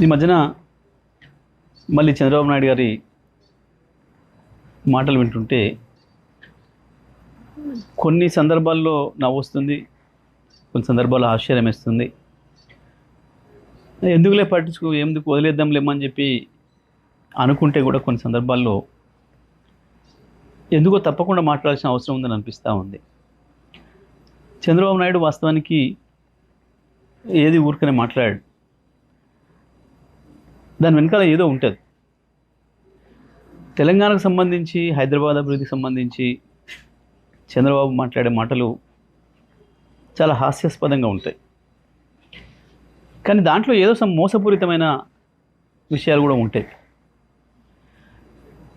ఈ మధ్యన మళ్ళీ చంద్రబాబు నాయుడు గారి మాటలు వింటుంటే కొన్ని సందర్భాల్లో నవ్వొస్తుంది, కొన్ని సందర్భాల్లో ఆశ్చర్యం వేస్తుంది. ఎందుకులే ఎందుకు వదిలేద్దాంలేమని చెప్పి అనుకుంటే కూడా కొన్ని సందర్భాల్లో ఎందుకో తప్పకుండా మాట్లాడాల్సిన అవసరం ఉందని అనిపిస్తూ ఉంది. చంద్రబాబు నాయుడు వాస్తవానికి ఏది ఊరికనే మాట్లాడాడు, దాని వెనకాల ఏదో ఉంటుంది. తెలంగాణకు సంబంధించి, హైదరాబాద్ అభివృద్ధికి సంబంధించి చంద్రబాబు మాట్లాడే మాటలు చాలా హాస్యాస్పదంగా ఉంటాయి. కానీ దాంట్లో ఏదో మోసపూరితమైన విషయాలు కూడా ఉంటాయి.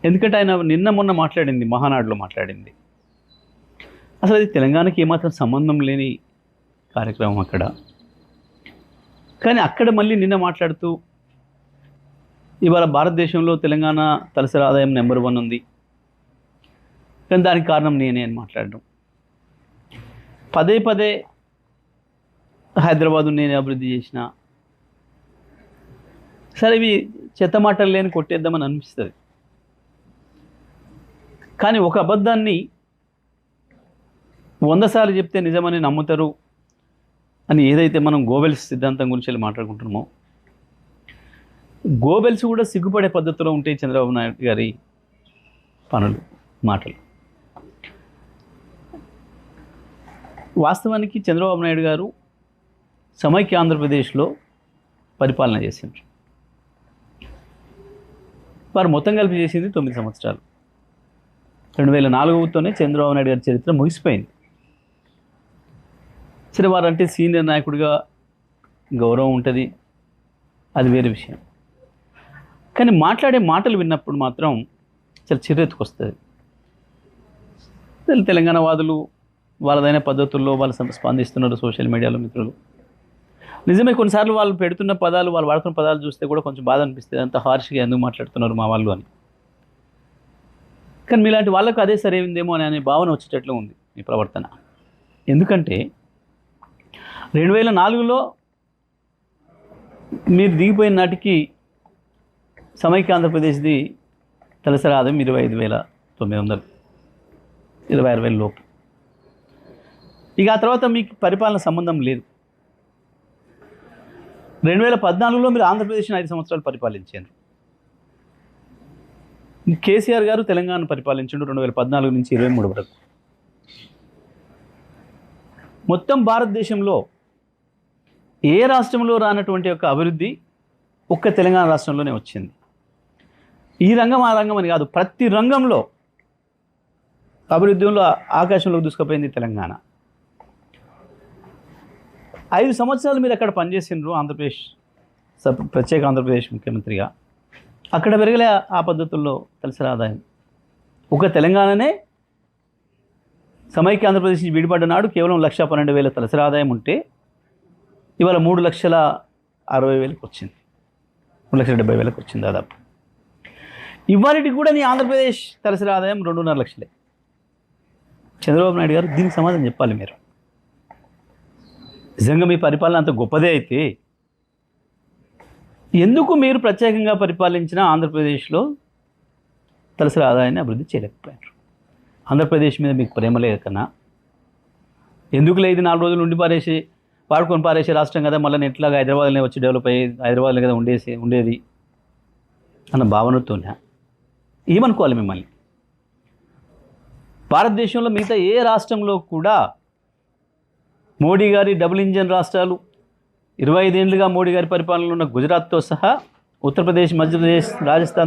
ఎందుకంటే ఆయన నిన్న మొన్న మాట్లాడింది, మహానాడులో మాట్లాడింది, అసలు అది తెలంగాణకి ఏమాత్రం సంబంధం లేని కార్యక్రమం అక్కడ. కానీ అక్కడ మళ్ళీ నిన్న మాట్లాడుతూ ఇవాళ భారతదేశంలో తెలంగాణ తలసరి ఆదాయం నెంబర్ 1 ఉంది, కానీ దానికి కారణం నేనే అని మాట్లాడడం, పదే పదే హైదరాబాదు నేనే అభివృద్ధి చేసిన. సరే, ఇవి చెత్త మాటలు లేని కొట్టేద్దామని అనిపిస్తుంది. కానీ ఒక అబద్ధాన్ని 100 సార్లు చెప్తే నిజమని నమ్ముతారు అని ఏదైతే మనం గోబెల్స్ సిద్ధాంతం గురించి మాట్లాడుకుంటున్నామో, గోబెల్స్ కూడా సిగ్గుపడే పద్ధతిలో ఉంటాయి చంద్రబాబు నాయుడు గారి పనులు, మాటలు. వాస్తవానికి చంద్రబాబు నాయుడు గారు సమైక్య ఆంధ్రప్రదేశ్లో పరిపాలన చేసిండ్రు. వారు మొత్తం కలిపి చేసింది 9 సంవత్సరాలు. 2004తోనే చంద్రబాబు నాయుడు గారి చరిత్ర ముగిసిపోయింది. సరే, వారంటే సీనియర్ నాయకుడిగా గౌరవం ఉంటుంది, అది వేరే విషయం. కానీ మాట్లాడే మాటలు విన్నప్పుడు మాత్రం చాలా చిర్రెత్తుకొస్తుంది. తెలంగాణ వాదులు వాళ్ళదైన పద్ధతుల్లో వాళ్ళు స్పందిస్తున్నారు సోషల్ మీడియాలో. మిత్రులు, నిజమే, కొన్నిసార్లు వాళ్ళు పెడుతున్న పదాలు, వాళ్ళు వాడుతున్న పదాలు చూస్తే కూడా కొంచెం బాధ అనిపిస్తుంది, అంత హార్ష్గా ఎందుకు మాట్లాడుతున్నారు మా వాళ్ళు అని. కానీ మీలాంటి వాళ్ళకు అదే సరైందేమో అనే భావన వచ్చేటట్లు ఉంది మీ ప్రవర్తన. ఎందుకంటే 2004లో మీరు దిగిపోయిన నాటికి సమైక్య ఆంధ్రప్రదేశ్ది తలసరి ఆదాయం 25,900, 26,000 లోపు. ఇక ఆ తర్వాత మీకు పరిపాలన సంబంధం లేదు. 2014లో మీరు ఆంధ్రప్రదేశ్ని 5 సంవత్సరాలు పరిపాలించారు. కేసీఆర్ గారు తెలంగాణ పరిపాలించారు 2014 నుంచి 23 వరకు. మొత్తం భారతదేశంలో ఏ రాష్ట్రంలో రానటువంటి యొక్క అభివృద్ధి ఒక్క తెలంగాణ రాష్ట్రంలోనే వచ్చింది. ఈ రంగం ఆ రంగం అని కాదు, ప్రతి రంగంలో అభివృద్ధిలో ఆకాశంలోకి దూసుకుపోయింది తెలంగాణ. 5 సంవత్సరాలు మీరు అక్కడ పనిచేసినారు ఆంధ్రప్రదేశ్ ప్రత్యేక ఆంధ్రప్రదేశ్ ముఖ్యమంత్రిగా. అక్కడ పెరగలే ఆ పద్ధతుల్లో తలసరి ఆదాయం. ఒక తెలంగాణనే సమైక్య ఆంధ్రప్రదేశ్ నుంచి విడిపడ్డ నాడు కేవలం 1,12,000 తలసరి ఆదాయం ఉంటే ఇవాళ 3,60,000 వచ్చింది, 3,70,000 వచ్చింది దాదాపు. ఇవాళకి కూడా నీ ఆంధ్రప్రదేశ్ తలసరి ఆదాయం 2.5 లక్షలే. చంద్రబాబు నాయుడు గారు దీనికి సమాధానం చెప్పాలి. మీరు నిజంగా మీ పరిపాలన అంత గొప్పదే అయితే ఎందుకు మీరు ప్రత్యేకంగా పరిపాలించిన ఆంధ్రప్రదేశ్లో తలసరి ఆదాయాన్ని అభివృద్ధి చేయలేకపోయారు? ఆంధ్రప్రదేశ్ మీద మీకు ప్రేమ లేకనా? ఎందుకు లేదు 4 రోజులు ఉండి వాడుకొని పారేసే రాష్ట్రం కదా, మళ్ళీ ఎట్లాగా హైదరాబాద్లోనే వచ్చి డెవలప్ అయ్యి హైదరాబాద్లో కదా ఉండేది అన్న భావనతోనే ఏమనుకోవాలి మిమ్మల్ని? భారతదేశంలో మిగతా ఏ రాష్ట్రంలో కూడా మోడీ గారి డబుల్ ఇంజన్ రాష్ట్రాలు 25 ఏళ్ళుగా మోడీ గారి పరిపాలనలో ఉన్న గుజరాత్తో సహా ఉత్తరప్రదేశ్, మధ్యప్రదేశ్, రాజస్థాన్